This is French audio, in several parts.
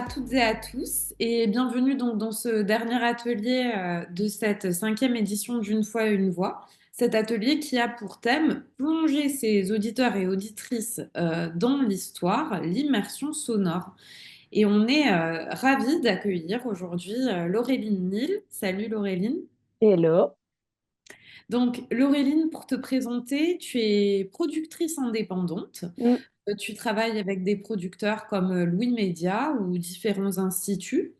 toutes et à tous et bienvenue donc dans ce dernier atelier de cette cinquième édition d'Une fois une voix. Cet atelier qui a pour thème plonger ses auditeurs et auditrices dans l'histoire, l'immersion sonore. Et on est ravis d'accueillir aujourd'hui Laureline Nil. Salut Laureline. Hello. Donc Laureline, pour te présenter, tu es productrice indépendante. Mm, Tu travailles avec des producteurs comme Louis Média ou différents instituts.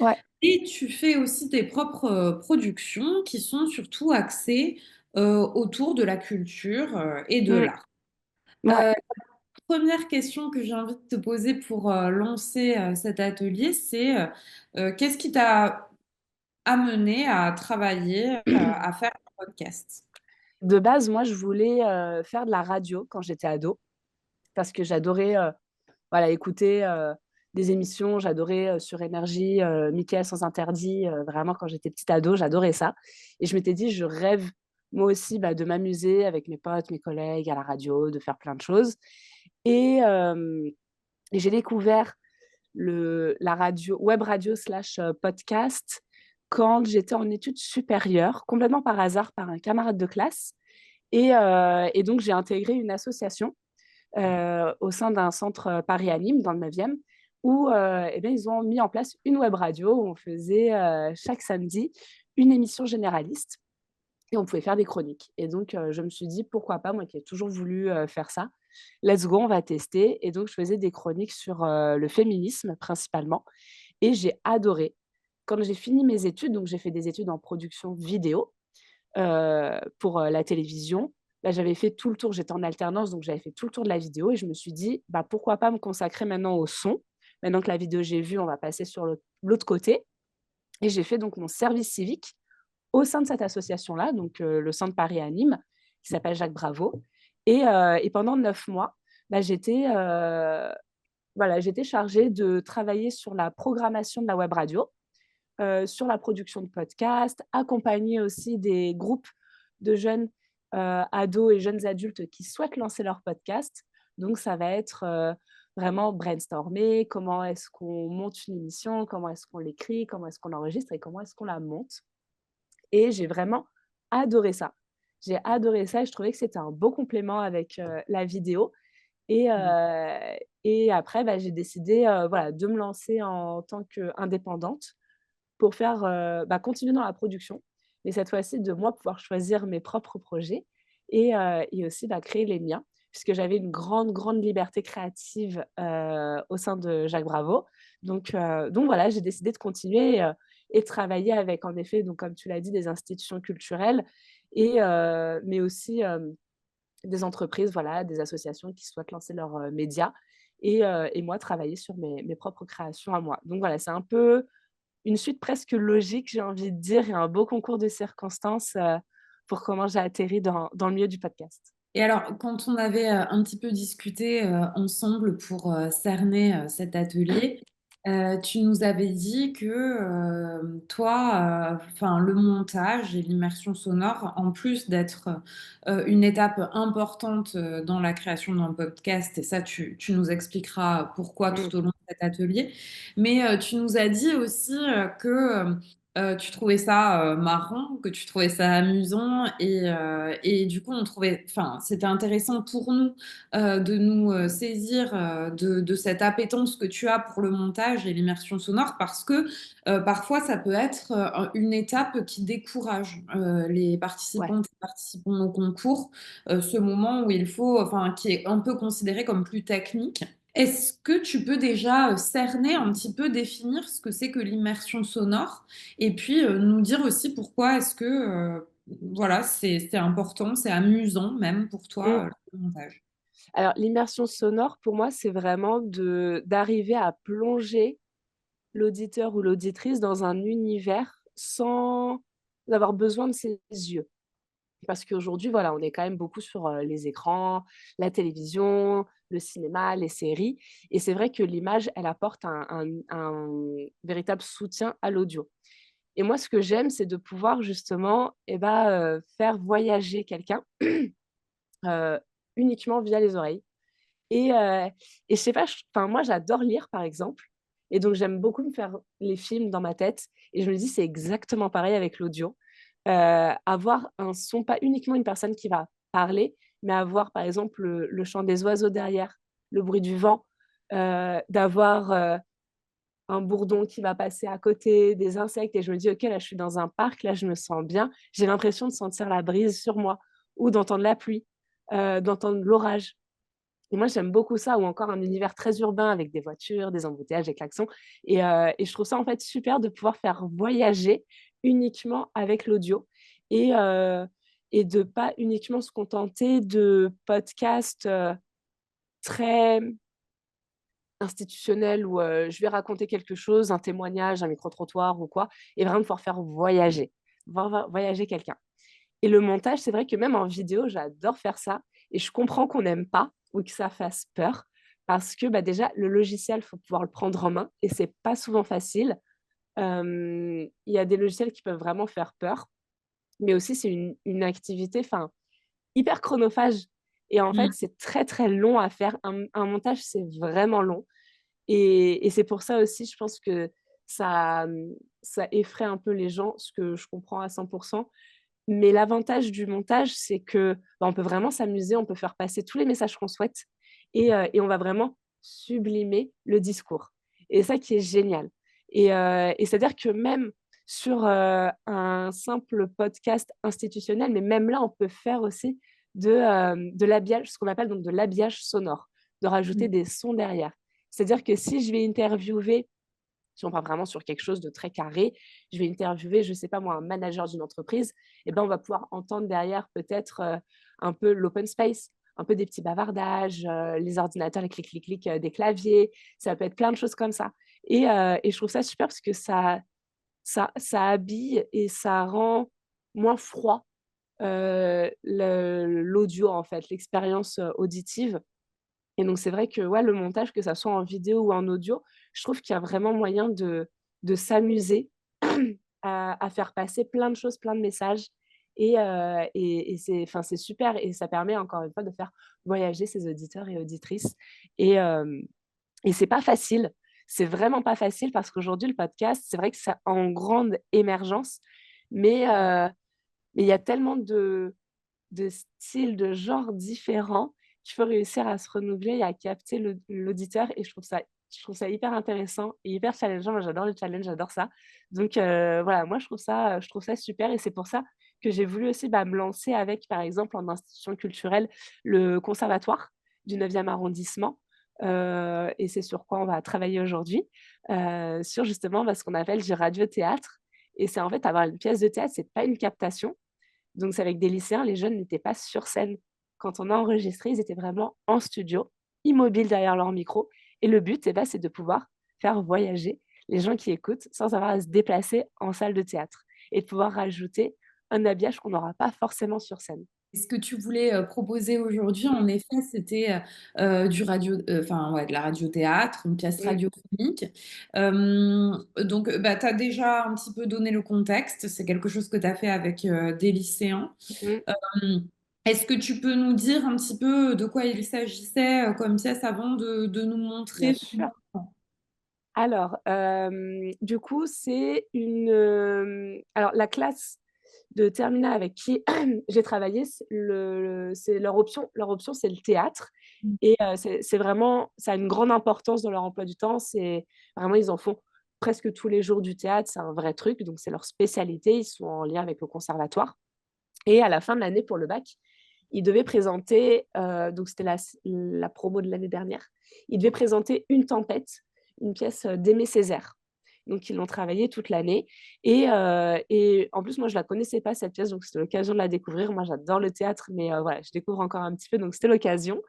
ouais. Et tu fais aussi tes propres productions qui sont surtout axées autour de la culture et de Mm, l'art. ouais. Première question que j'ai envie de te poser pour lancer cet atelier, c'est qu'est-ce qui t'a amené à travailler, à faire un podcast? De base, moi, je voulais faire de la radio quand j'étais ado parce que j'adorais voilà, écouter des émissions. J'adorais sur Énergie, Mickaël sans interdit. Vraiment, quand j'étais petite ado, j'adorais ça. Et je m'étais dit, je rêve moi aussi de m'amuser avec mes potes, mes collègues à la radio, de faire plein de choses. Et, euh, et j'ai découvert la radio, web radio slash podcast quand j'étais en études supérieures, complètement par hasard, par un camarade de classe. Et donc, j'ai intégré une association au sein d'un centre Paris Anime dans le 9e où eh bien, ils ont mis en place une web radio où on faisait chaque samedi une émission généraliste et on pouvait faire des chroniques. Et donc, je me suis dit, pourquoi pas, moi qui ai toujours voulu faire ça, let's go, on va tester. Et donc, je faisais des chroniques sur le féminisme principalement. Et j'ai adoré. Quand j'ai fini mes études, donc j'ai fait des études en production vidéo pour la télévision. Là, j'avais fait tout le tour, j'étais en alternance, donc j'avais fait tout le tour de la vidéo et je me suis dit, pourquoi pas me consacrer maintenant au son. Maintenant que la vidéo j'ai vue, on va passer sur l'autre côté. Et j'ai fait donc mon service civique au sein de cette association-là, donc le Centre Paris à Nîmes, qui s'appelle Jacques Bravo. Et pendant 9 mois, j'étais chargée de travailler sur la programmation de la web radio, sur la production de podcasts, accompagner aussi des groupes de jeunes ados et jeunes adultes qui souhaitent lancer leur podcast. Donc, ça va être vraiment brainstormer, comment est-ce qu'on monte une émission, comment est-ce qu'on l'écrit, comment est-ce qu'on l'enregistre et comment est-ce qu'on la monte. Et j'ai vraiment adoré ça. J'ai adoré ça et je trouvais que c'était un beau complément avec la vidéo. Et, euh, et après, j'ai décidé voilà, de me lancer en tant qu'indépendante pour faire, continuer dans la production, mais cette fois-ci de moi pouvoir choisir mes propres projets et aussi, créer les miens, puisque j'avais une grande, grande liberté créative, au sein de Jacques Bravo. Donc voilà, j'ai décidé de continuer, et de travailler avec en effet, donc comme tu l'as dit, des institutions culturelles mais aussi, des entreprises, voilà, des associations qui souhaitent lancer leurs, médias et moi travailler sur mes propres créations à moi. Donc voilà, c'est un peu une suite presque logique, j'ai envie de dire, et un beau concours de circonstances, pour comment j'ai atterri dans le milieu du podcast. Et alors, quand on avait un petit peu discuté ensemble pour cerner cet atelier, tu nous avais dit que toi, enfin, le montage et l'immersion sonore, en plus d'être une étape importante dans la création d'un podcast, et ça, tu nous expliqueras pourquoi Mmh. tout au long de cet atelier, mais tu nous as dit aussi que tu trouvais ça marrant, que tu trouvais ça amusant et du coup on trouvait, enfin c'était intéressant pour nous de nous saisir de cette appétence que tu as pour le montage et l'immersion sonore parce que parfois ça peut être une étape qui décourage les Ouais. participantes et participants au concours, ce moment où il faut, enfin qui est un peu considéré comme plus technique. Est-ce que tu peux déjà cerner un petit peu, définir ce que c'est que l'immersion sonore et puis nous dire aussi pourquoi est-ce que voilà, c'est important, c'est amusant même pour Mmh. toi le montage. Alors l'immersion sonore pour moi, c'est vraiment de d'arriver à plonger l'auditeur ou l'auditrice dans un univers sans avoir besoin de ses yeux. Parce qu'aujourd'hui, voilà, on est quand même beaucoup sur, les écrans, la télévision, le cinéma, les séries et c'est vrai que l'image, elle apporte un véritable soutien à l'audio. Et moi, ce que j'aime, c'est de pouvoir justement faire voyager quelqu'un, heu, uniquement via les oreilles et heu et je sais pas, enfin, moi, j'adore lire, par exemple Et donc, j'aime beaucoup me faire les films dans ma tête. Et je me dis, c'est exactement pareil avec l'audio. Avoir un son, pas uniquement une personne qui va parler, mais avoir, par exemple, le chant des oiseaux derrière, le bruit du vent, d'avoir un bourdon qui va passer à côté, des insectes. Et je me dis, OK, là, je suis dans un parc, là, je me sens bien. J'ai l'impression de sentir la brise sur moi ou d'entendre la pluie, d'entendre l'orage. Et moi, j'aime beaucoup ça, ou encore un univers très urbain avec des voitures, des embouteillages, des klaxons. Et je trouve ça en fait super de pouvoir faire voyager uniquement avec l'audio et, euh, et de pas uniquement se contenter de podcasts très institutionnels où je vais raconter quelque chose, un témoignage, un micro-trottoir ou quoi, et vraiment pouvoir faire voyager, voyager quelqu'un. Et le montage, c'est vrai que même en vidéo, j'adore faire ça. Et je comprends qu'on n'aime pas ou que ça fasse peur. Parce que bah, déjà, le logiciel, il faut pouvoir le prendre en main. Et c'est pas souvent facile. Il y a des logiciels qui peuvent vraiment faire peur. Mais aussi, c'est une activité hyper chronophage. Et en fait, Mm. c'est très, très long à faire. Un montage, c'est vraiment long. Et c'est pour ça aussi, je pense que ça, ça effraie un peu les gens, ce que je comprends à 100%. Mais l'avantage du montage, c'est que bah, on peut vraiment s'amuser, on peut faire passer tous les messages qu'on souhaite et on va vraiment sublimer le discours. Et ça qui est génial. Et c'est-à-dire que même sur un simple podcast institutionnel, mais même là, on peut faire aussi de l'habillage, ce qu'on appelle donc de l'habillage sonore, de rajouter des sons derrière. C'est-à-dire que si je vais interviewer, si on part vraiment sur quelque chose de très carré, je vais interviewer, je ne sais pas moi, un manager d'une entreprise, et ben on va pouvoir entendre derrière peut-être un peu l'open space, un peu des petits bavardages, les ordinateurs, les clic-clic-clic des claviers, ça peut être plein de choses comme ça. Et je trouve ça super parce que ça habille et ça rend moins froid l'audio, en fait, l'expérience auditive. Et donc, c'est vrai que ouais, le montage, que ça soit en vidéo ou en audio, je trouve qu'il y a vraiment moyen de s'amuser à faire passer plein de choses, plein de messages. Et c'est super. Et ça permet encore une fois de faire voyager ses auditeurs et auditrices. Et, euh, et c'est pas facile. C'est vraiment pas facile parce qu'aujourd'hui, le podcast, c'est vrai que c'est en grande émergence. Mais il y a tellement de styles, de genres différents qu'il faut réussir à se renouveler et à capter l'auditeur. Et je trouve ça hyper intéressant et hyper challengeant. Moi, j'adore le challenge, j'adore ça. Donc, voilà, moi, je trouve ça super. Et c'est pour ça que j'ai voulu aussi bah, me lancer avec, par exemple, en institution culturelle, le conservatoire du 9e arrondissement. Et c'est sur quoi on va travailler aujourd'hui, sur justement bah, ce qu'on appelle du radio-théâtre. Et c'est en fait avoir une pièce de théâtre, c'est pas une captation, donc, c'est avec des lycéens, les jeunes n'étaient pas sur scène. Quand on a enregistré, ils étaient vraiment en studio, immobiles derrière leur micro. Et le but, eh ben, c'est de pouvoir faire voyager les gens qui écoutent sans avoir à se déplacer en salle de théâtre et de pouvoir rajouter un habillage qu'on n'aura pas forcément sur scène. Ce que tu voulais proposer aujourd'hui, en effet, c'était du radio, enfin ouais, de la radio-théâtre, une pièce Mm, radiophonique. Donc, bah, tu as déjà un petit peu donné le contexte. C'est quelque chose que tu as fait avec des lycéens. mm, Euh, Est-ce que tu peux nous dire un petit peu de quoi il s'agissait comme pièce avant de nous bien montrer? sûr. Alors, du coup, c'est alors, la classe de terminale avec qui j'ai travaillé, c'est leur option, c'est le théâtre. Et c'est vraiment, ça a une grande importance dans leur emploi du temps. C'est vraiment, ils en font presque tous les jours du théâtre. C'est un vrai truc. Donc, c'est leur spécialité. Ils sont en lien avec le conservatoire. Et à la fin de l'année, pour le bac, ils devaient présenter, donc c'était la promo de l'année dernière, ils devaient présenter Une tempête, une pièce d'Aimé Césaire. Donc, ils l'ont travaillée toute l'année. Et en plus, moi, je ne la connaissais pas, cette pièce, donc c'était l'occasion de la découvrir. Moi, j'adore le théâtre, mais voilà, je découvre encore un petit peu, donc c'était l'occasion.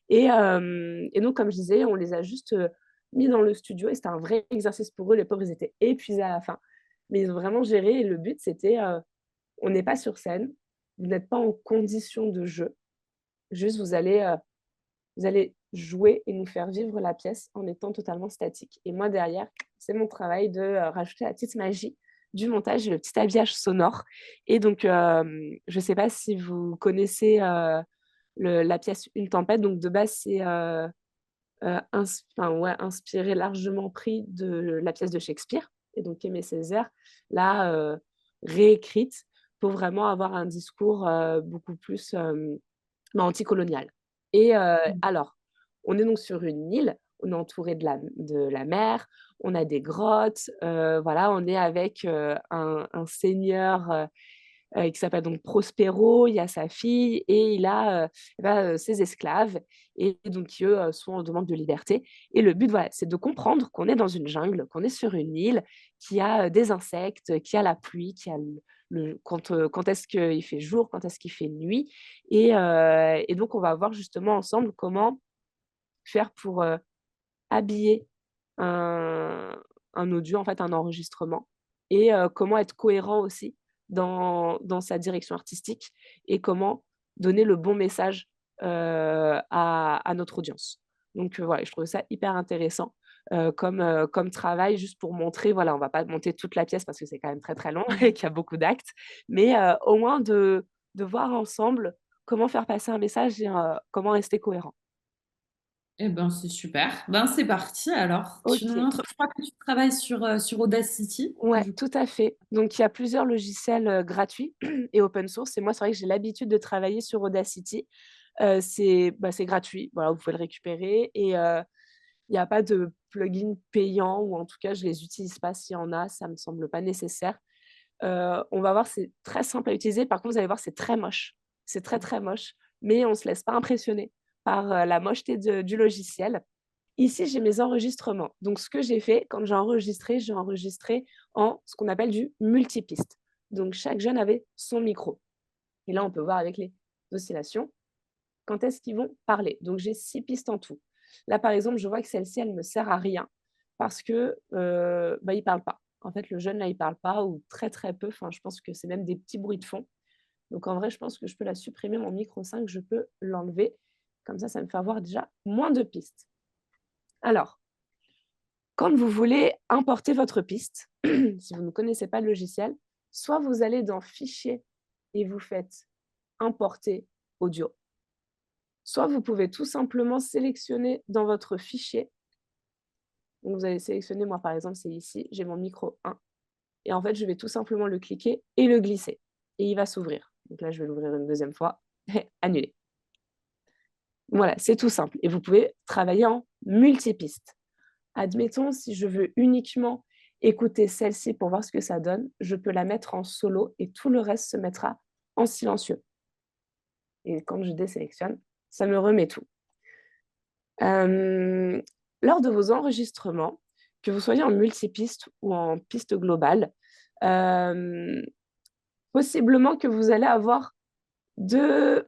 Et donc, comme je disais, on les a juste mis dans le studio et c'était un vrai exercice pour eux. Les pauvres, ils étaient épuisés à la fin. Mais ils ont vraiment géré et le but, c'était on n'est pas sur scène, vous n'êtes pas en condition de jeu, juste vous allez jouer et nous faire vivre la pièce en étant totalement statique. Et moi, derrière, c'est mon travail de rajouter la petite magie du montage et le petit habillage sonore. Et donc, je ne sais pas si vous connaissez la pièce Une tempête. Donc, de base, inspiré, largement pris de la pièce de Shakespeare et donc Aimé Césaire l'a, réécrite pour vraiment avoir un discours, beaucoup plus, anticolonial et alors, on est donc sur une île, on est entouré de la mer, on a des grottes, voilà, on est avec, un seigneur, qui s'appelle donc Prospero, il y a sa fille et il a, ses esclaves et donc qui eux, sont en demande de liberté et le but, voilà, c'est de comprendre qu'on est dans une jungle, qu'on est sur une île, qui a, des insectes, qui a la pluie, qui a quand est-ce qu'il fait jour, quand est-ce qu'il fait nuit et donc on va voir justement ensemble comment faire pour, habiller un audio, en fait, un enregistrement et comment être cohérent aussi dans sa direction artistique et comment donner le bon message, à notre audience. Donc voilà, je trouvais ça hyper intéressant, comme travail juste pour montrer, voilà, on va pas monter toute la pièce parce que c'est quand même très, très long et qu'il y a beaucoup d'actes, mais au moins de voir ensemble comment faire passer un message et comment rester cohérent. Eh ben, c'est super. Ben, c'est parti alors. Tu nous OK. montres, je crois que tu travailles sur Audacity, Ouais, du coup. tout à fait. Donc il y a plusieurs logiciels, gratuits et open source et moi, c'est vrai que j'ai l'habitude de travailler sur Audacity. C'est gratuit, voilà, vous pouvez le récupérer et il y a pas de plugin payant ou en tout cas, je les utilise pas. S'il y en a, ça me semble pas nécessaire. On va voir, c'est très simple à utiliser. Par contre, vous allez voir, c'est très moche. C'est très, très moche, mais on se laisse pas impressionner par, la mocheté du logiciel. Ici, j'ai mes enregistrements. Donc, ce que j'ai fait, quand j'ai enregistré en ce qu'on appelle du multipiste. Donc, chaque jeune avait son micro. Et là, on peut voir avec les oscillations quand est-ce qu'ils vont parler. Donc, j'ai 6 pistes en tout. Là, par exemple, je vois que celle-ci, elle ne me sert à rien parce que il ne parle pas. En fait, le jeune, là, il ne parle pas ou très, très peu. Enfin, je pense que c'est même des petits bruits de fond. Donc, en vrai, je pense que je peux la supprimer, mon micro 5, je peux l'enlever. Comme ça me fait avoir déjà moins de pistes. Alors, quand vous voulez importer votre piste, si vous ne connaissez pas le logiciel, soit vous allez dans Fichier et vous faites Importer audio, soit vous pouvez tout simplement sélectionner dans votre fichier. Donc vous allez sélectionner, moi par exemple, c'est ici, j'ai mon micro 1 et en fait, je vais tout simplement le cliquer et le glisser et il va s'ouvrir. Donc là, je vais l'ouvrir une deuxième fois et annuler. Voilà, c'est tout simple et vous pouvez travailler en multipiste. Admettons, si je veux uniquement écouter celle-ci pour voir ce que ça donne, je peux la mettre en solo et tout le reste se mettra en silencieux. Et quand je désélectionne, ça me remet tout. Lors de vos enregistrements, que vous soyez en multipiste ou en piste globale, hem, possiblement que vous allez avoir 2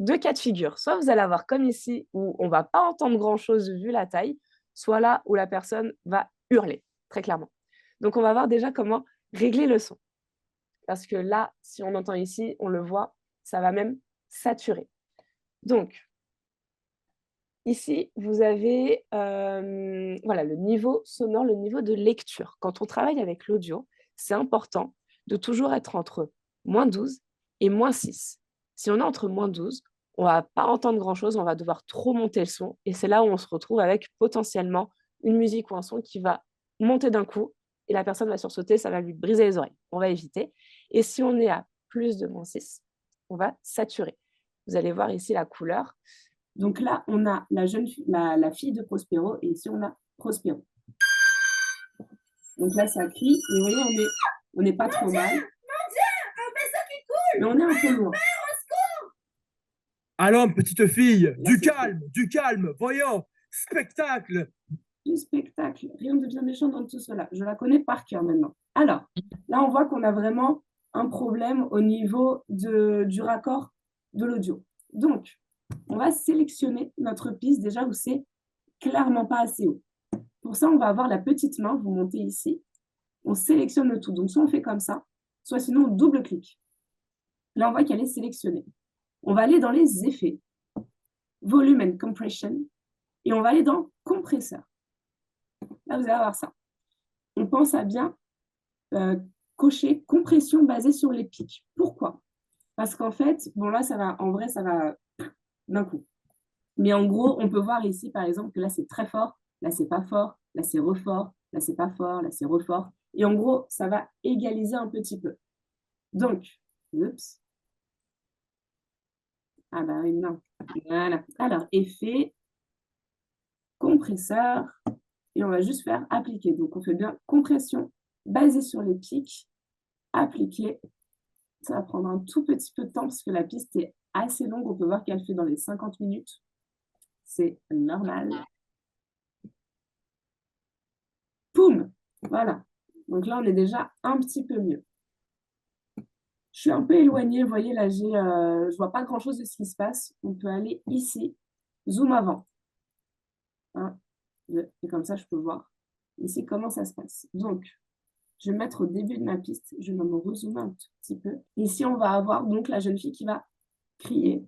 2 cas de figure. Soit vous allez avoir comme ici, où on va pas entendre grand-chose vu la taille, soit là où la personne va hurler, très clairement. Donc on va voir déjà comment régler le son. Parce que là, si on entend ici, on le voit, ça va même saturer. Donc ici, vous avez, voilà, le niveau sonore, le niveau de lecture. Quand on travaille avec l'audio, c'est important de toujours être entre -12 et -6. Si on est entre -12, on va pas entendre grand-chose, on va devoir trop monter le son et c'est là où on se retrouve avec potentiellement une musique ou un son qui va monter d'un coup et la personne va sursauter, ça va lui briser les oreilles. On va éviter et si on est à plus de -6, on va saturer. Vous allez voir ici la couleur. Donc là, on a la fille de Prospero et ici, on a Prospero. Donc là, ça crie et vous voyez, on n'est pas trop mal, mais on est un peu loin. Allons, petite fille, Là, c'est trop. du calme, voyons, spectacle. Du spectacle, rien de bien méchant dans tout cela. Je la connais par cœur maintenant. Alors, là, on voit qu'on a vraiment un problème au niveau du raccord de l'audio. Donc, on va sélectionner notre piste déjà où c'est clairement pas assez haut. Pour ça, on va avoir la petite main, vous montez ici, on sélectionne le tout. Donc, soit on fait comme ça, soit sinon on double-clique. Là, on voit qu'elle est sélectionnée. On va aller dans les effets, volume and compression, et on va aller dans compresseur. Là, vous allez avoir ça. On pense à bien cocher compression basée sur les pics. Pourquoi? Parce qu'en fait, bon là, ça va, en vrai, ça va d'un coup. Mais en gros, on peut voir ici, par exemple, que là, c'est très fort, là, c'est pas fort, là, c'est refort, là, c'est pas fort, là, c'est refort. Et en gros, ça va égaliser un petit peu. Donc, oups. Ah bah oui, non. Voilà. Alors, effet, compresseur, et on va juste faire appliquer. Donc, on fait bien compression basée sur les pics, appliquer. Ça va prendre un tout petit peu de temps parce que la piste est assez longue. On peut voir qu'elle fait dans les 50 minutes. C'est normal. Poum! Voilà. Donc là, on est déjà un petit peu mieux. Je suis un peu éloignée. Vous voyez, là, je ne vois pas grand-chose de ce qui se passe. On peut aller ici. Zoom avant. 1, 2. Et comme ça, je peux voir ici comment ça se passe. Donc, je vais me mettre au début de ma piste. Je vais me rezoomer un tout petit peu. Ici, on va avoir donc la jeune fille qui va crier.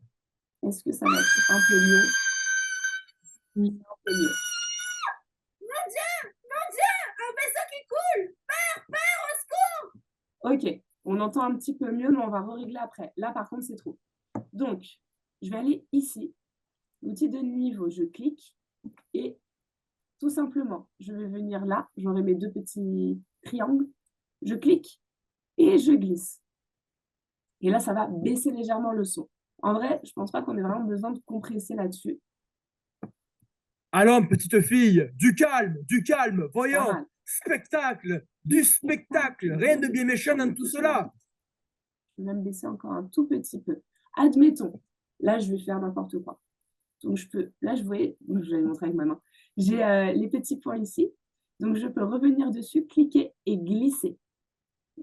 Est-ce que ça va être un peu mieux? Oui. Un peu mieux. Ok, on entend un petit peu mieux, mais on va régler après. Là, par contre, c'est trop. Donc, je vais aller ici, l'outil de niveau, je clique et tout simplement, je vais venir là, j'aurai mes 2 petits triangles, je clique et je glisse. Et là, ça va baisser légèrement le son. En vrai, je ne pense pas qu'on ait vraiment besoin de compresser là-dessus. Allons, petite fille, du calme, Pas voyons, mal. spectacle, du spectacle, rien de bien méchant dans tout cela. Je vais même baisser encore un tout petit peu. Admettons, là, je vais faire n'importe quoi. Donc, je peux, là, je vais montrer avec ma main. J'ai les petits points ici. Donc, je peux revenir dessus, cliquer et glisser.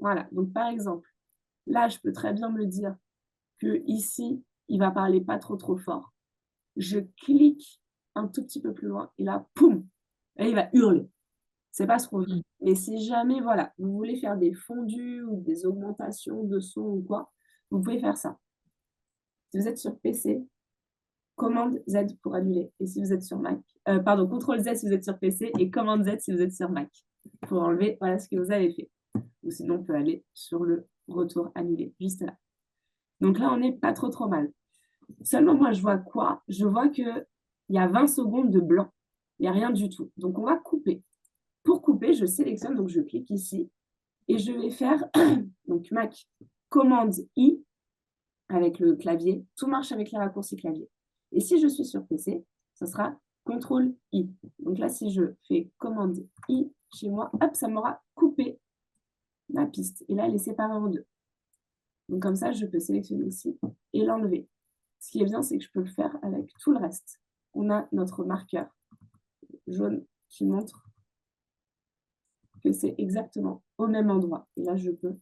Voilà. Donc, par exemple, là, je peux très bien me dire que ici, il va parler pas trop fort. Je clique un tout petit peu plus loin et là, poum, et il va hurler. C'est pas ce qu'on veut. Mais si jamais, voilà, vous voulez faire des fondus ou des augmentations de son ou quoi, vous pouvez faire ça. Si vous êtes sur PC, commande Z pour annuler. Et si vous êtes sur Mac, pardon, CTRL Z si vous êtes sur PC et commande Z si vous êtes sur Mac. Pour enlever, voilà ce que vous avez fait. Ou sinon, on peut aller sur le retour annulé, juste là. Donc là, on n'est pas trop mal. Seulement, moi, je vois quoi? Je vois qu'il y a 20 secondes de blanc. Il n'y a rien du tout. Donc, on va couper. Pour couper, je sélectionne, donc je clique ici et je vais faire donc Mac, commande I avec le clavier. Tout marche avec les raccourcis clavier. Et si je suis sur PC, ce sera CTRL I. Donc là, si je fais commande I chez moi, hop, ça m'aura coupé ma piste. Et là, elle est séparée en 2. Donc comme ça, je peux sélectionner ici et l'enlever. Ce qui est bien, c'est que je peux le faire avec tout le reste. On a notre marqueur jaune qui montre que c'est exactement au même endroit. Et là, je peux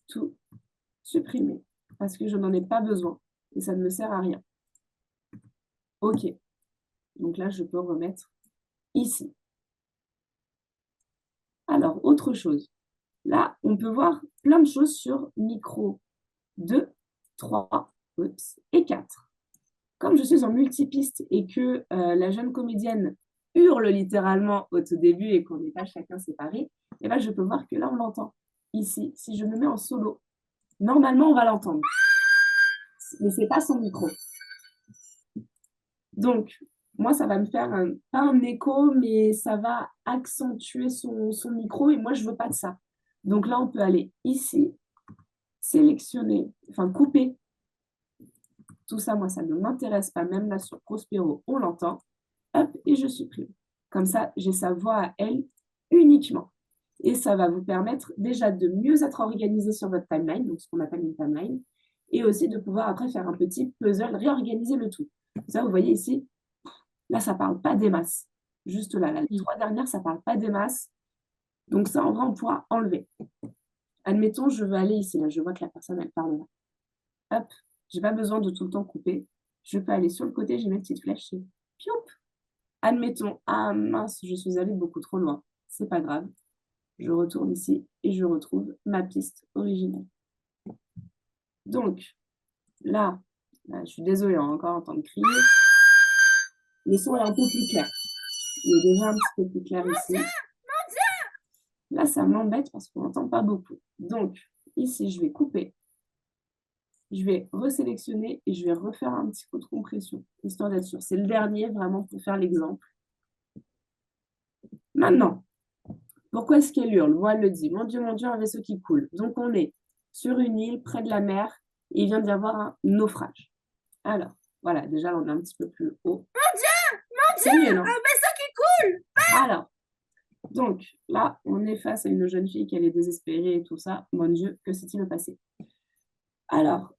tout supprimer parce que je n'en ai pas besoin et ça ne me sert à rien. OK. Donc là, je peux remettre ici. Alors, autre chose. Là, on peut voir plein de choses sur micro 2, 3 et 4. Comme je suis en multipiste et que la jeune comédienne hurle littéralement au tout début et qu'on n'est pas chacun séparé, et ben, je peux voir que là, on l'entend. Ici, si je me mets en solo, normalement, on va l'entendre. Mais ce n'est pas son micro. Donc, moi, ça va me faire pas un écho, mais ça va accentuer son micro et moi, je ne veux pas de ça. Donc là, on peut aller ici, sélectionner, enfin couper. Tout ça, moi, ça ne m'intéresse pas. Même là, sur Prospero, on l'entend. Hop, et je supprime. Comme ça, j'ai sa voix à elle uniquement. Et ça va vous permettre déjà de mieux être organisé sur votre timeline, donc ce qu'on appelle une timeline, et aussi de pouvoir après faire un petit puzzle, réorganiser le tout. Ça, vous voyez ici, là, ça ne parle pas des masses. Juste là, les 3 dernières, ça ne parle pas des masses. Donc ça, en vrai, on pourra enlever. Admettons, je veux aller ici. Là, je vois que la personne, elle parle là. Hop, je n'ai pas besoin de tout le temps couper. Je peux aller sur le côté, j'ai mes petites flèches. Pioup. Admettons, ah mince, je suis allée beaucoup trop loin. C'est pas grave. Je retourne ici et je retrouve ma piste originale. Donc, là, je suis désolée, encore en train de crier. Le son est un peu plus clair. Il est déjà un petit peu plus clair ici. Là, ça m'embête parce qu'on n'entend pas beaucoup. Donc, ici, je vais couper. je vais resélectionner et je vais refaire un petit coup de compression, histoire d'être sûr. C'est le dernier, vraiment, pour faire l'exemple. Maintenant, pourquoi est-ce qu'elle hurle? Moi, elle le dit. Mon Dieu, un vaisseau qui coule. Donc, on est sur une île, près de la mer, et il vient d'y avoir un naufrage. Alors, voilà, déjà, là, on est un petit peu plus haut. C'est mieux, non? Un vaisseau qui coule! Alors, donc, là, on est face à une jeune fille qui elle est désespérée et tout ça. Mon Dieu, que s'est-il passé? Alors,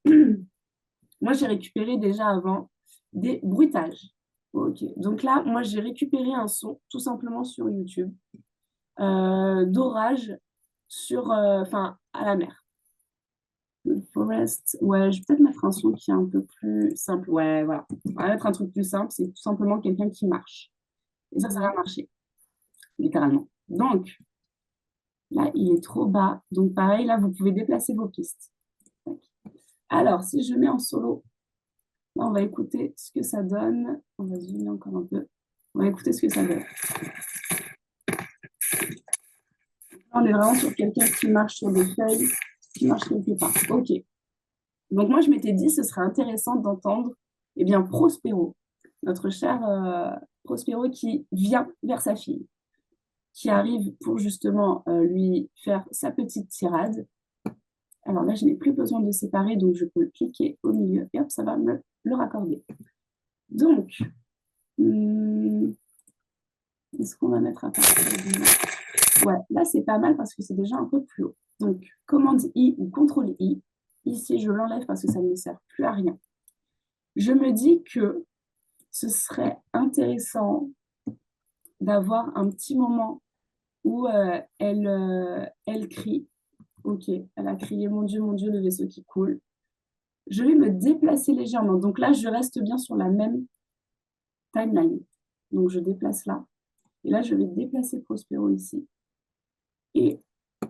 moi, j'ai récupéré déjà avant des bruitages. Ok, donc là, moi, j'ai récupéré un son tout simplement sur YouTube d'orage à la mer. The Forest, ouais, je vais peut-être mettre un son qui est un peu plus simple. Ouais, voilà. On va mettre un truc plus simple, c'est tout simplement quelqu'un qui marche. Et ça va marcher, littéralement. Donc, là, il est trop bas. Donc, pareil, là, vous pouvez déplacer vos pistes. Alors, si je mets en solo, là, on va écouter ce que ça donne. On va zoomer encore un peu. On va écouter ce que ça donne. Là, on est vraiment sur quelqu'un qui marche sur des feuilles, qui marche quelque part. OK. Donc, moi, je m'étais dit, ce serait intéressant d'entendre Prospero, notre cher Prospero qui vient vers sa fille, qui arrive pour justement lui faire sa petite tirade. Alors là, je n'ai plus besoin de séparer, donc je peux cliquer au milieu et hop, ça va me le raccorder. Donc, est-ce qu'on va mettre à partir de... Ouais, là, c'est pas mal parce que c'est déjà un peu plus haut. Donc, commande I ou contrôle I. Ici, je l'enlève parce que ça ne me sert plus à rien. Je me dis que ce serait intéressant d'avoir un petit moment où elle crie. Ok, elle a crié, mon Dieu, le vaisseau qui coule. Je vais me déplacer légèrement. Donc là, je reste bien sur la même timeline. Donc, je déplace là. Et là, je vais déplacer Prospero ici. Et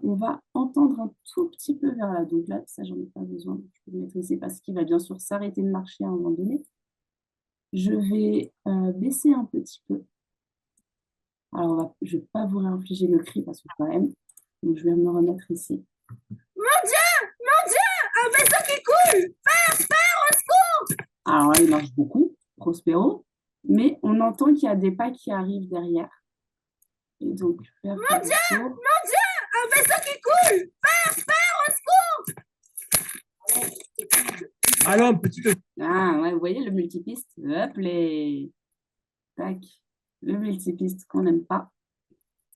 on va entendre un tout petit peu vers là. Donc là, ça, j'en ai pas besoin. Je peux le mettre ici parce qu'il va bien sûr s'arrêter de marcher à un moment donné. Je vais baisser un petit peu. Alors, je ne vais pas vous réinfliger le cri parce que quand même, donc je vais me remettre ici. Mon Dieu, un vaisseau qui coule! Père, au secours! Alors là, il marche beaucoup, Prospero, mais on entend qu'il y a des pas qui arrivent derrière. Et donc, Mon Dieu, un vaisseau qui coule! Père, au secours! Alors, petite... Ah, ouais, vous voyez le multipiste? Hop, les... Tac. Le multipiste qu'on n'aime pas.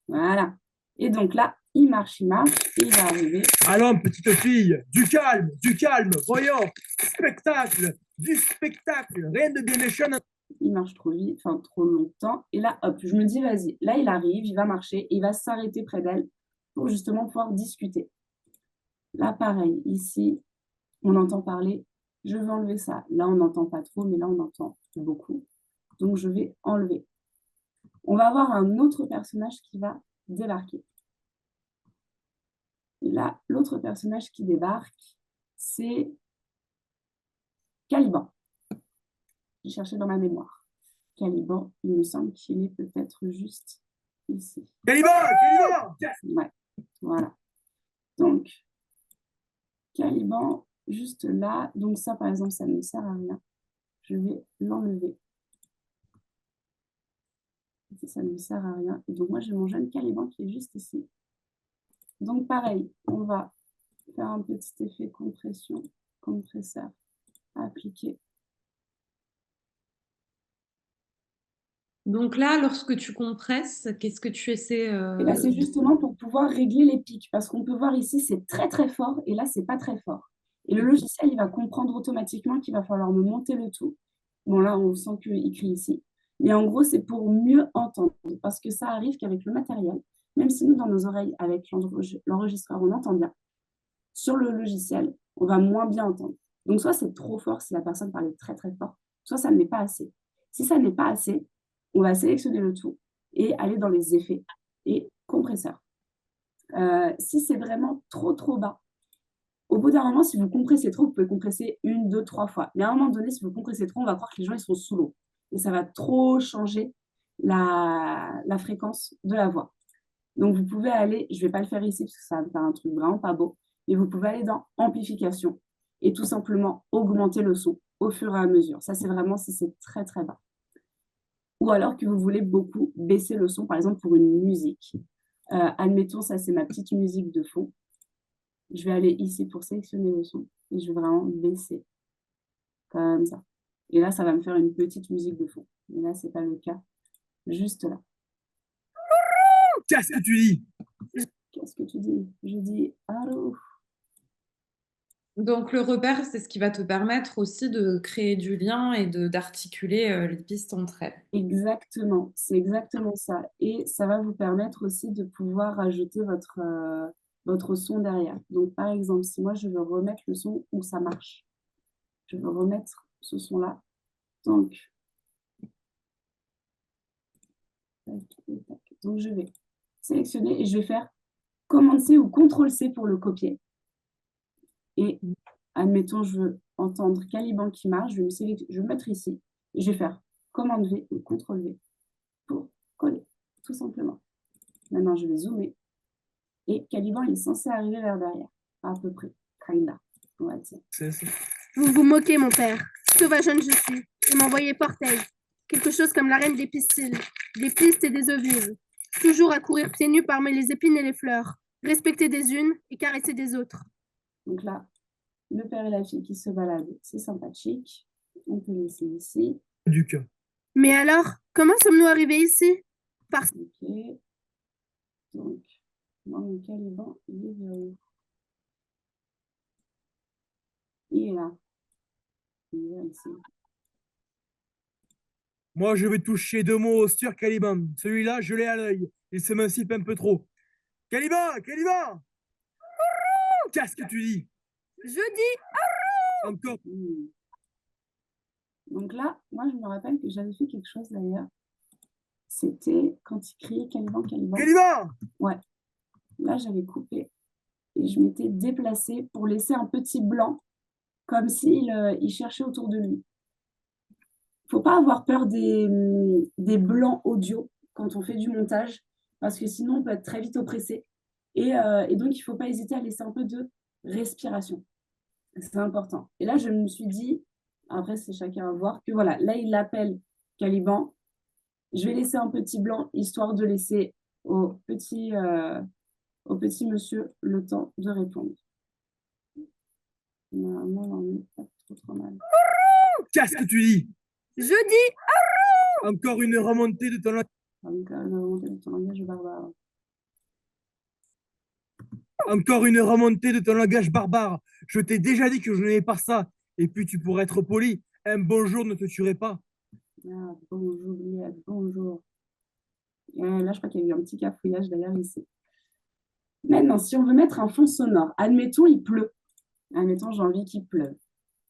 Voilà. Et donc là, il marche, et il va arriver. Alors, petite fille, du calme, voyons, spectacle, du spectacle, rien de bien méchant. Il marche trop vite, enfin trop longtemps. Et là, hop, je me dis, vas-y. Là, il arrive, il va marcher, il va s'arrêter près d'elle pour justement pouvoir discuter. Là, pareil, ici, on entend parler. Je vais enlever ça. Là, on n'entend pas trop, mais là, on entend beaucoup. Donc, je vais enlever. On va avoir un autre personnage qui va débarquer. Et là, l'autre personnage qui débarque, c'est Caliban. J'ai cherché dans ma mémoire. Caliban, il me semble qu'il est peut-être juste ici. Caliban! Ouais, voilà. Donc, Caliban, juste là. Donc ça, par exemple, ça ne me sert à rien. Je vais l'enlever. Ça ne me sert à rien. Et donc, moi, j'ai mon jeune Caliban qui est juste ici. Donc, pareil, on va faire un petit effet compression, compresseur appliqué. Donc là, lorsque tu compresses, qu'est-ce que tu essaies Et là, c'est justement pour pouvoir régler les pics. Parce qu'on peut voir ici, c'est très, très fort. Et là, c'est pas très fort. Et le logiciel, il va comprendre automatiquement qu'il va falloir me monter le tout. Bon, là, on sent qu'il crie ici. Mais en gros, c'est pour mieux entendre. Parce que ça arrive qu'avec le matériel, même si nous, dans nos oreilles, avec l'enregistreur, on entend bien, sur le logiciel, on va moins bien entendre. Donc, soit c'est trop fort si la personne parlait très, très fort, soit ça ne l'est pas assez. Si ça n'est pas assez, on va sélectionner le tout et aller dans les effets et compresseurs. Si c'est vraiment trop, trop bas, au bout d'un moment, si vous compressez trop, vous pouvez compresser 1, 2, 3 fois. Mais à un moment donné, si vous compressez trop, on va croire que les gens ils sont sous l'eau. Et ça va trop changer la fréquence de la voix. Donc, vous pouvez aller, je ne vais pas le faire ici parce que ça va me faire un truc vraiment pas beau, mais vous pouvez aller dans amplification et tout simplement augmenter le son au fur et à mesure. Ça, c'est vraiment si c'est très, très bas. Ou alors que vous voulez beaucoup baisser le son, par exemple pour une musique. Admettons, ça, c'est ma petite musique de fond. Je vais aller ici pour sélectionner le son et je vais vraiment baisser comme ça. Et là, ça va me faire une petite musique de fond. Mais là, ce n'est pas le cas. Juste là. Qu'est-ce que tu dis? Qu'est-ce que tu dis? Je dis allô. Donc, le repère, c'est ce qui va te permettre aussi de créer du lien et d'articuler les pistes entre elles. Exactement, c'est exactement ça. Et ça va vous permettre aussi de pouvoir ajouter votre son derrière. Donc, par exemple, si moi, je veux remettre le son où ça marche, je veux remettre ce son-là. Donc, tac, tac. Donc, je vais sélectionner et je vais faire Commande-C ou CTRL-C pour le copier. Et admettons, je veux entendre Caliban qui marche, je vais me mettre ici et je vais faire Commande-V ou CTRL-V pour coller, tout simplement. Maintenant, je vais zoomer. Et Caliban, il est censé arriver vers derrière, à peu près. Kinda, on va dire. Vous vous moquez, mon père. Sauvageonne je suis. Et m'envoyez Porteil. Quelque chose comme la reine des pistils, des pistes et des eaux vives. Toujours à courir pieds nus parmi les épines et les fleurs. Respecter des unes et caresser des autres. Donc là, le père et la fille qui se baladent, c'est sympathique. On peut laisser ici. Duc. Mais alors, comment sommes-nous arrivés ici? Parce Ok. Donc, mon Caliban, il est vers où? Il est là. Il est là ici. Moi, je vais toucher 2 mots sur Caliban. Celui-là, je l'ai à l'œil. Il se m'insipe un peu trop. Caliban! Caliban! Qu'est-ce que tu dis? je dis, Encore. Donc là, moi, je me rappelle que j'avais fait quelque chose d'ailleurs. C'était quand il criait Caliban, Caliban. Caliban! Ouais. Là, j'avais coupé et je m'étais déplacée pour laisser un petit blanc, comme s'il il cherchait autour de lui. Il ne faut pas avoir peur des blancs audio quand on fait du montage, parce que sinon, on peut être très vite oppressé. Et donc, il ne faut pas hésiter à laisser un peu de respiration. C'est important. Et là, je me suis dit, après, c'est chacun à voir, que voilà, là, il l'appelle Caliban. Je vais laisser un petit blanc, histoire de laisser au petit monsieur le temps de répondre. Normalement, on n'est pas trop mal. Qu'est-ce que tu dis? je dis, Encore une remontée de ton langage. Langage barbare. Encore une remontée de ton langage barbare. Je t'ai déjà dit que je n'aimais pas ça. Et puis tu pourrais être poli. Un bonjour ne te tuerait pas. Ah, bonjour, Liette, bonjour. Là, je crois qu'il y a eu un petit cafouillage d'ailleurs ici. Maintenant, si on veut mettre un fond sonore, admettons, il pleut. Admettons, j'ai envie qu'il pleuve.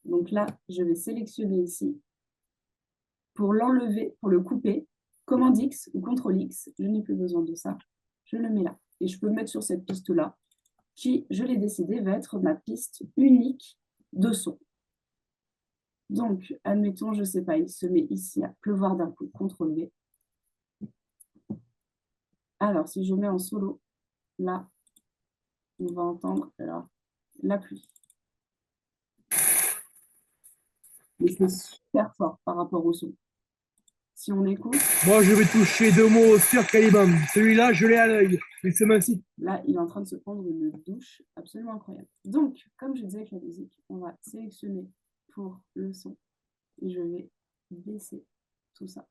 Donc là, je vais sélectionner ici. Pour l'enlever, pour le couper, Commande X ou CTRL X, je n'ai plus besoin de ça. Je le mets là. Et je peux le mettre sur cette piste-là, qui, je l'ai décidé, va être ma piste unique de son. Donc, admettons, je ne sais pas, il se met ici à pleuvoir d'un coup, CTRL V. Alors, si je mets en solo, là, on va entendre alors, la pluie. Mais c'est super fort par rapport au son. Si on écoute, Moi, je vais toucher 2 mots sur Caliban. Celui-là, je l'ai à l'œil. Il se m'incite. là, il est en train de se prendre une douche absolument incroyable. Donc, comme je disais avec la musique, on va sélectionner pour le son et je vais baisser tout ça.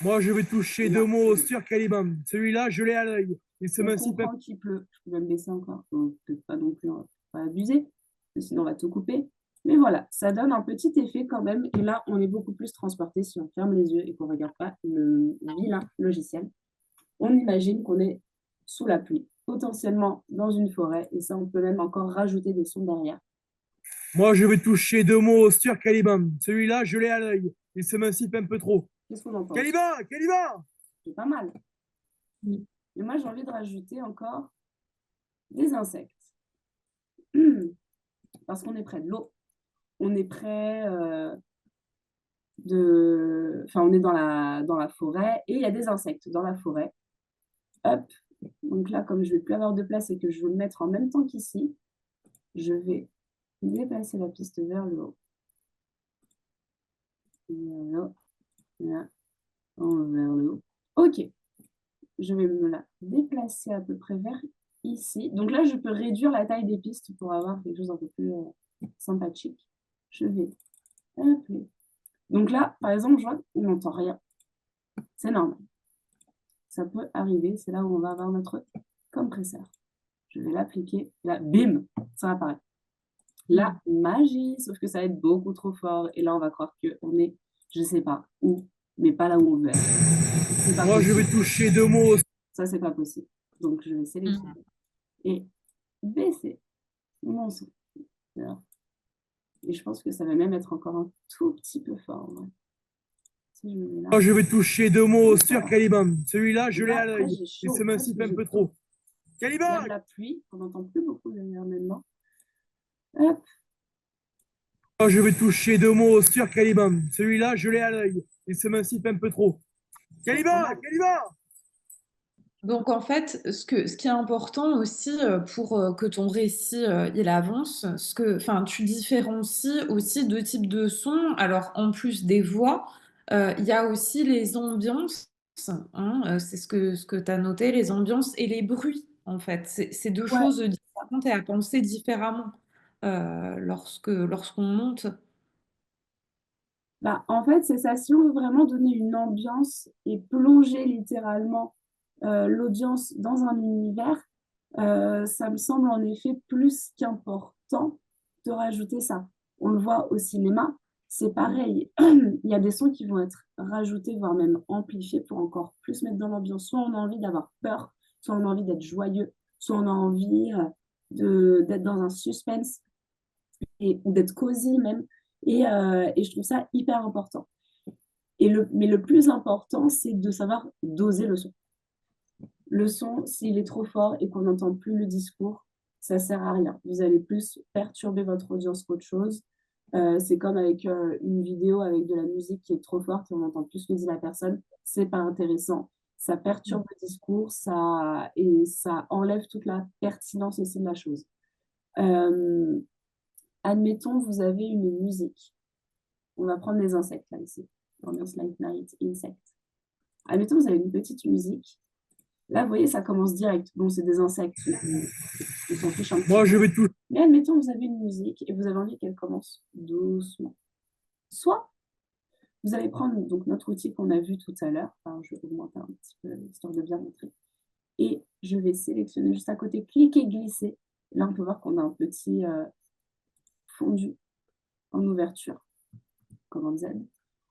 Moi, je vais toucher 2 mots sur Caliban. Celui-là, je l'ai à l'œil. Il se On m'incite. comprend qu'il pleut. Je peux même baisser encore. Peut-être pas non plus, on va pas abuser, parce que sinon on va tout couper. Mais voilà, ça donne un petit effet quand même. Et là, on est beaucoup plus transporté si on ferme les yeux et qu'on ne regarde pas le vilain logiciel. On imagine qu'on est sous la pluie, potentiellement dans une forêt. Et ça, on peut même encore rajouter des sons derrière. Moi, je vais toucher 2 mots sur Caliban. Celui-là, je l'ai à l'œil. Il se m'incite un peu trop. Qu'est-ce qu'on en pense? Caliban! Caliban! C'est pas mal. Et moi, j'ai envie de rajouter encore des insectes. Parce qu'on est près de l'eau. On est près Enfin, on est dans la forêt et il y a des insectes dans la forêt. Hop. Donc là, comme je ne vais plus avoir de place et que je veux le mettre en même temps qu'ici, je vais déplacer la piste vers le haut. Vers le haut. Ok, je vais me la déplacer à peu près vers ici. Donc là, je peux réduire la taille des pistes pour avoir quelque chose d'un peu plus sympathique. Je vais appeler. Donc là, par exemple, je vois qu'on n'entend rien. C'est normal. Ça peut arriver. C'est là où on va avoir notre compresseur. Je vais l'appliquer. Là, bim, ça apparaît. La magie, sauf que ça va être beaucoup trop fort. Et là, on va croire qu'on est, je ne sais pas où, mais pas là où on veut être. C'est pas Moi, je vais possible. toucher 2 mots. Ça, c'est pas possible. Donc, je vais sélectionner et baisser mon son. Voilà. Et je pense que ça va même être encore un tout petit peu fort. Ouais. Si je me mets là. Moi, je vais toucher 2 mots sur Caliban. Celui-là, je l'ai à Après, l'œil. j'ai Il chaud, se parce m'incite que un j'ai peu peur. trop. Il y a Caliban! de la pluie, on n'entend plus beaucoup derrière maintenant. Hop, Moi, je vais toucher 2 mots sur Caliban. Celui-là, je l'ai à l'œil. Il se m'incite un peu trop. c'est pas Caliban! mal. Caliban! Donc en fait, ce qui est important aussi pour que ton récit il avance, enfin, tu différencies aussi deux types de sons. Alors en plus des voix, il y a aussi les ambiances, hein, c'est ce que tu as noté, les ambiances et les bruits en fait. C'est deux Ouais, choses différentes et à penser différemment lorsqu'on monte. bah, en fait, c'est ça. Si on veut vraiment donner une ambiance et plonger littéralement l'audience dans un univers, ça me semble en effet plus qu'important de rajouter ça. On le voit au cinéma, c'est pareil. Il y a des sons qui vont être rajoutés, voire même amplifiés pour encore plus mettre dans l'ambiance. Soit on a envie d'avoir peur, soit on a envie d'être joyeux, soit on a envie d'être dans un suspense ou d'être cosy même. Et je trouve ça hyper important. Mais le plus important, c'est de savoir doser le son. Le son, s'il est trop fort et qu'on n'entend plus le discours, ça ne sert à rien. Vous allez plus perturber votre audience qu'autre chose. C'est comme avec une vidéo avec de la musique qui est trop forte et on n'entend plus ce que dit la personne. C'est pas intéressant. Ça perturbe le discours et ça enlève toute la pertinence aussi de la chose. Euh, Admettons, vous avez une musique. On va prendre les insectes là ici. Ambiance Light Night, insectes. Admettons, vous avez une petite musique. Là, vous voyez, ça commence direct. Bon, c'est des insectes. On s'en fiche un petit Moi, je peu. vais toucher. Mais admettons, vous avez une musique et vous avez envie qu'elle commence doucement. Soit, vous allez prendre donc, notre outil qu'on a vu tout à l'heure. Enfin, je vais augmenter un petit peu, histoire de bien montrer. Et je vais sélectionner juste à côté, cliquer, glisser. Là, on peut voir qu'on a un petit fondu en ouverture, commande Z.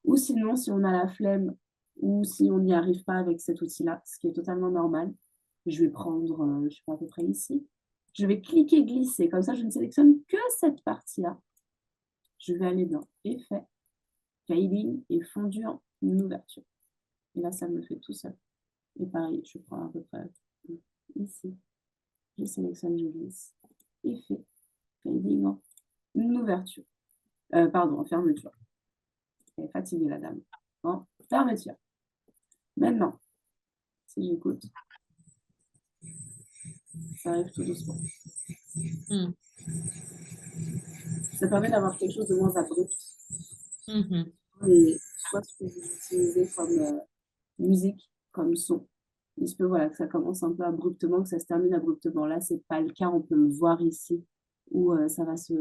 Ou sinon, si on a la flemme ou si on n'y arrive pas avec cet outil-là, ce qui est totalement normal, je vais prendre, je ne sais pas, à peu près ici. Je vais cliquer glisser. Comme ça, je ne sélectionne que cette partie-là. Je vais aller dans Effet, Fading et fondu en ouverture. Et là, ça me le fait tout seul. Et pareil, je prends à peu près ici. Je sélectionne, je glisse. Effet, Fading en ouverture. Pardon, en fermeture. Elle est fatiguée, la dame. En fermeture. Maintenant, si j'écoute, ça arrive tout doucement. Mm. Ça permet d'avoir quelque chose de moins abrupt. Mhm. Et soit ce que vous utilisez comme musique, comme son. Il se peut voilà, que ça commence un peu abruptement, que ça se termine abruptement. Là, ce n'est pas le cas, on peut le voir ici, où ça va se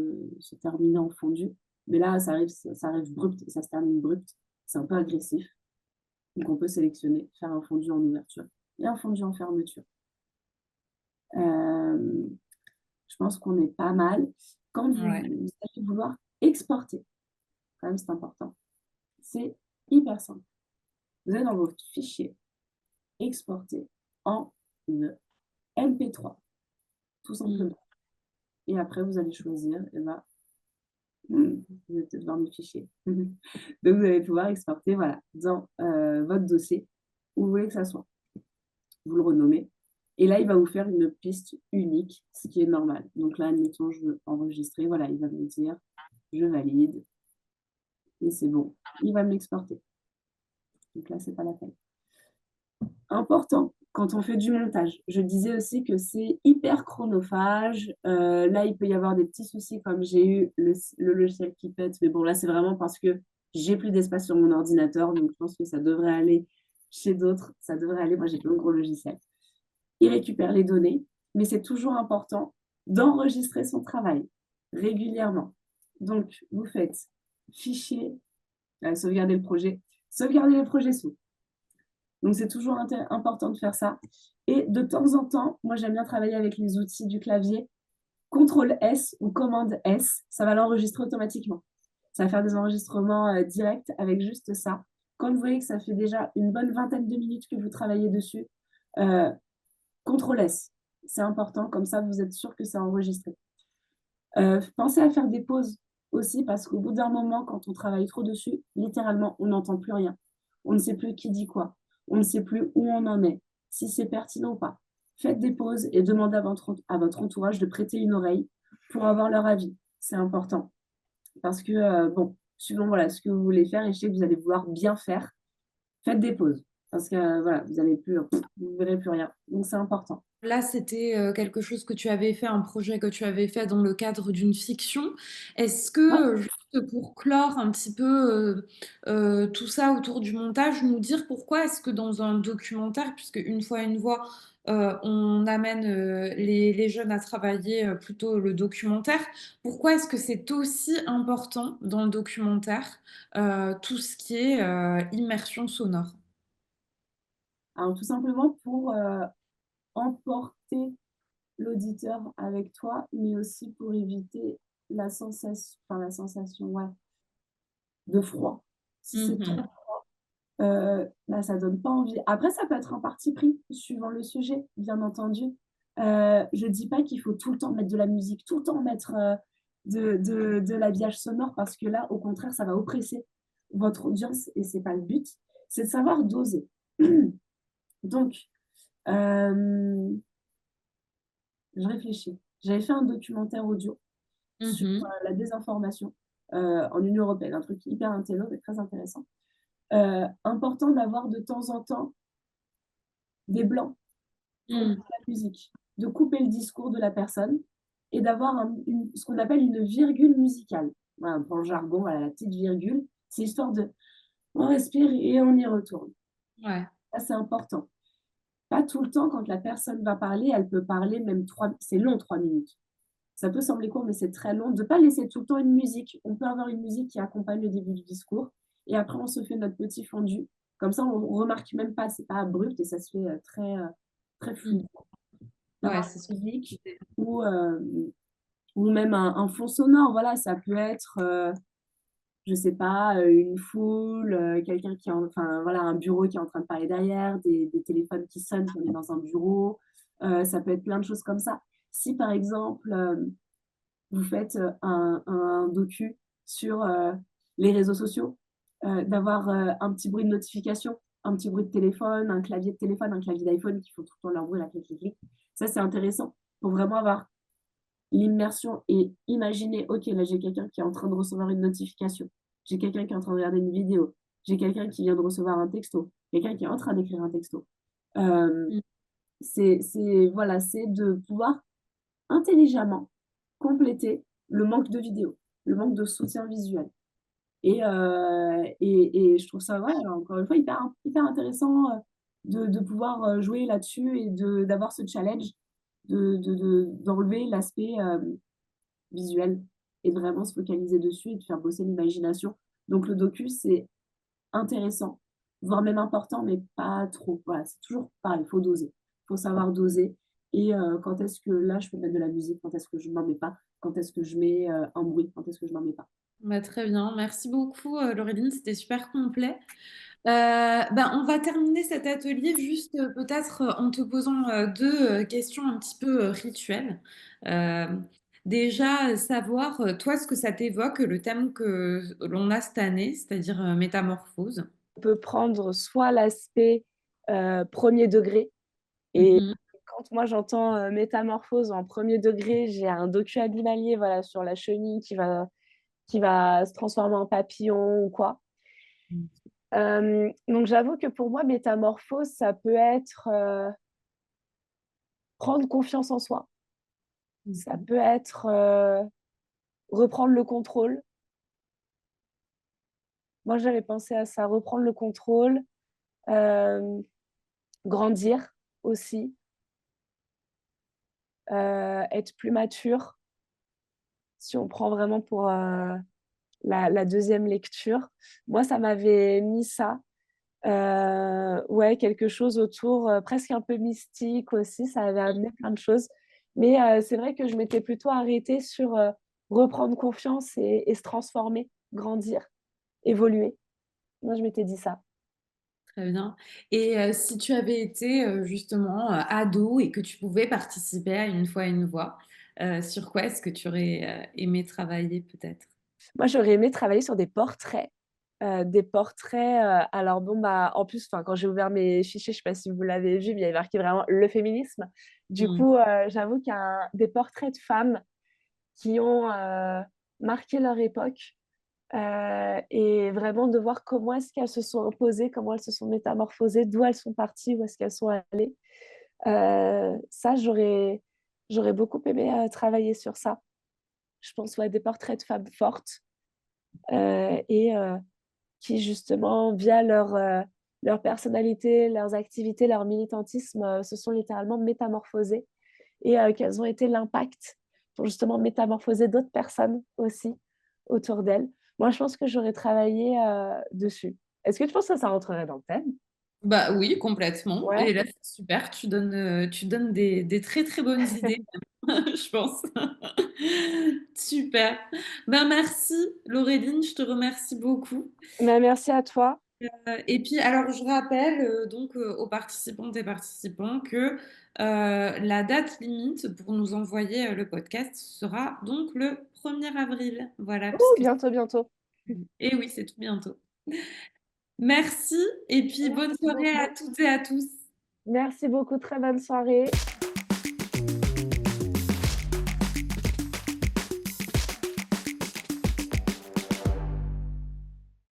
terminer en fondu. Mais là, ça arrive brut et ça se termine brut. C'est un peu agressif. Donc, on peut sélectionner, faire un fondu en ouverture et un fondu en fermeture. Je pense qu'on est pas mal. Quand vous allez vouloir exporter, quand même, c'est important. C'est hyper simple. Vous allez dans votre fichier, exporter en MP3, tout simplement. Et après, vous allez choisir, et là, vous allez peut-être voir mes fichiers. Donc, vous allez pouvoir exporter voilà, dans votre dossier où vous voulez que ça soit. Vous le renommez. Et là, il va vous faire une piste unique, ce qui est normal. Donc là, admettons, je veux enregistrer. Voilà, il va me dire, je valide. Et c'est bon. Il va me l'exporter. Donc là, c'est pas la peine. Important quand on fait du montage. Je disais aussi que c'est hyper chronophage. Là, il peut y avoir des petits soucis comme j'ai eu le logiciel qui pète. Mais bon, là, c'est vraiment parce que j'ai plus d'espace sur mon ordinateur. Donc, je pense que ça devrait aller chez d'autres. Ça devrait aller. Moi, j'ai plein de gros logiciels. Il récupère les données. Mais c'est toujours important d'enregistrer son travail régulièrement. Donc, vous faites fichier, sauvegarder le projet sous. Donc, c'est toujours important de faire ça. Et de temps en temps, moi, j'aime bien travailler avec les outils du clavier. CTRL S ou commande S, ça va l'enregistrer automatiquement. Ça va faire des enregistrements directs avec juste ça. Quand vous voyez que ça fait déjà une bonne vingtaine de minutes que vous travaillez dessus, euh, CTRL S, c'est important. Comme ça, vous êtes sûr que c'est enregistré. Pensez à faire des pauses aussi parce qu'au bout d'un moment, quand on travaille trop dessus, littéralement, on n'entend plus rien. On ne sait plus qui dit quoi. On ne sait plus où on en est, si c'est pertinent ou pas. Faites des pauses et demandez à votre entourage de prêter une oreille pour avoir leur avis. C'est important parce que, bon, suivant voilà, ce que vous voulez faire et je sais que vous allez vouloir bien faire, faites des pauses parce que voilà, vous ne verrez plus rien. Donc, c'est important. Là, c'était quelque chose que tu avais fait, un projet que tu avais fait dans le cadre d'une fiction. Est-ce Ouais. que, juste pour clore un petit peu tout ça autour du montage, nous dire pourquoi est-ce que dans un documentaire, puisque une fois une voix, on amène les jeunes à travailler plutôt le documentaire, pourquoi est-ce que c'est aussi important dans le documentaire, tout ce qui est immersion sonore? Alors, tout simplement pour emporter l'auditeur avec toi, mais aussi pour éviter la sensation ouais, de froid. Si c'est trop, Mhm. bah, ça donne pas envie. Après, ça peut être un parti pris, suivant le sujet, bien entendu. Je dis pas qu'il faut tout le temps mettre de la musique, tout le temps mettre de l'habillage sonore, parce que là, au contraire, ça va oppresser votre audience et c'est pas le but. C'est de savoir doser. Donc, euh, je réfléchis. J'avais fait un documentaire audio sur Mhm. la désinformation en Union européenne, un truc hyper intello et très intéressant. Important d'avoir de temps en temps des blancs pour mettre Mhm. de la musique, de couper le discours de la personne et d'avoir ce qu'on appelle une virgule musicale. Voilà, pour le jargon, voilà, la petite virgule, c'est histoire de on respire et on y retourne. Ouais. Ça, c'est important. Pas tout le temps, quand la personne va parler, elle peut parler même c'est long, 3 minutes. Ça peut sembler court, mais c'est très long. De ne pas laisser tout le temps une musique. On peut avoir une musique qui accompagne le début du discours. Et après, on se fait notre petit fondu. Comme ça, on ne remarque même pas. C'est pas abrupt et ça se fait très Mhm. fluide. Ouais, D'avoir c'est ce que une musique je disais. ou même un fond sonore. Voilà, ça peut être, je sais pas, une foule, quelqu'un enfin, voilà, un bureau qui est en train de parler derrière, des téléphones qui sonnent, si on est dans un bureau. Ça peut être plein de choses comme ça. Si, par exemple, vous faites un docu sur les réseaux sociaux, d'avoir un petit bruit de notification, un petit bruit de téléphone, un clavier de téléphone, un clavier d'iPhone qui font tout le temps leur bruit, la clic, clic, clic. Ça, c'est intéressant pour vraiment avoir l'immersion et imaginer, OK, là, j'ai quelqu'un qui est en train de recevoir une notification, j'ai quelqu'un qui est en train de regarder une vidéo, j'ai quelqu'un qui vient de recevoir un texto, quelqu'un qui est en train d'écrire un texto. Euh, Mhm. voilà, c'est de pouvoir intelligemment compléter le manque de vidéos, le manque de soutien visuel. Et je trouve ça, ouais, encore une fois, hyper intéressant de pouvoir jouer là-dessus et d'avoir ce challenge d'enlever l'aspect visuel et de vraiment se focaliser dessus et de faire bosser l'imagination. Donc le docu, c'est intéressant, voire même important, mais pas trop. Voilà, c'est toujours pareil, il faut doser. Il faut savoir doser. Et quand est-ce que là, je peux mettre de la musique, quand est-ce que je n'en mets pas, quand est-ce que je mets un bruit, quand est-ce que je n'en mets pas. Bah, très bien, merci beaucoup Laureline, c'était super complet. On va terminer cet atelier juste peut-être en te posant deux questions un petit peu rituelles. Euh, Déjà, savoir, toi, ce que ça t'évoque, le thème que l'on a cette année, c'est-à-dire métamorphose. On peut prendre soit l'aspect premier degré. Et Mhm. quand moi j'entends métamorphose en premier degré, j'ai un docu animalier voilà, sur la chenille qui va se transformer en papillon ou quoi. Donc j'avoue que pour moi, métamorphose, ça peut être, prendre confiance en soi. Ça peut être, reprendre le contrôle. Moi, j'avais pensé à ça, reprendre le contrôle, grandir aussi, être plus mature, si on prend vraiment pour, la 2e lecture. Moi, ça m'avait mis ça. Ouais, quelque chose autour, presque un peu mystique aussi, ça avait amené plein de choses. Mais c'est vrai que je m'étais plutôt arrêtée sur, reprendre confiance et se transformer, grandir, évoluer. Moi, je m'étais dit ça. Très bien. Et si tu avais été justement ado et que tu pouvais participer à Une fois une voix, sur quoi est-ce que tu aurais aimé travailler peut-être? Moi, j'aurais aimé travailler sur des portraits, alors bon, bah, en plus, enfin, quand j'ai ouvert mes fichiers, je sais pas si vous l'avez vu, mais il y avait marqué vraiment le féminisme. Du Mm. coup, j'avoue qu'il y a des portraits de femmes qui ont, marqué leur époque, et vraiment de voir comment est-ce qu'elles se sont imposées, comment elles se sont métamorphosées, d'où elles sont parties, où est-ce qu'elles sont allées. Ça, j'aurais beaucoup aimé, travailler sur ça. Je pense, ouais, des portraits de femmes fortes, et qui justement, via leur personnalité, leurs activités, leur militantisme, se sont littéralement métamorphosées et quels ont été l'impact pour justement métamorphoser d'autres personnes aussi autour d'elles. Moi, je pense que j'aurais travaillé, dessus. Est-ce que tu penses que ça rentrerait dans le thème? Bah oui, complètement. Ouais? Et là, c'est super. Tu donnes des très très bonnes idées, je pense. Super. Ben merci, Laureline, je te remercie beaucoup. Bah, merci à toi. Et puis, alors, je rappelle donc aux participantes et participants que la date limite pour nous envoyer le podcast sera donc le 1er avril. Voilà, Ouh, puisque... bientôt, bientôt. Et oui, c'est tout bientôt. Merci et puis bonne Merci soirée à beaucoup. toutes et à tous. Merci beaucoup, très bonne soirée.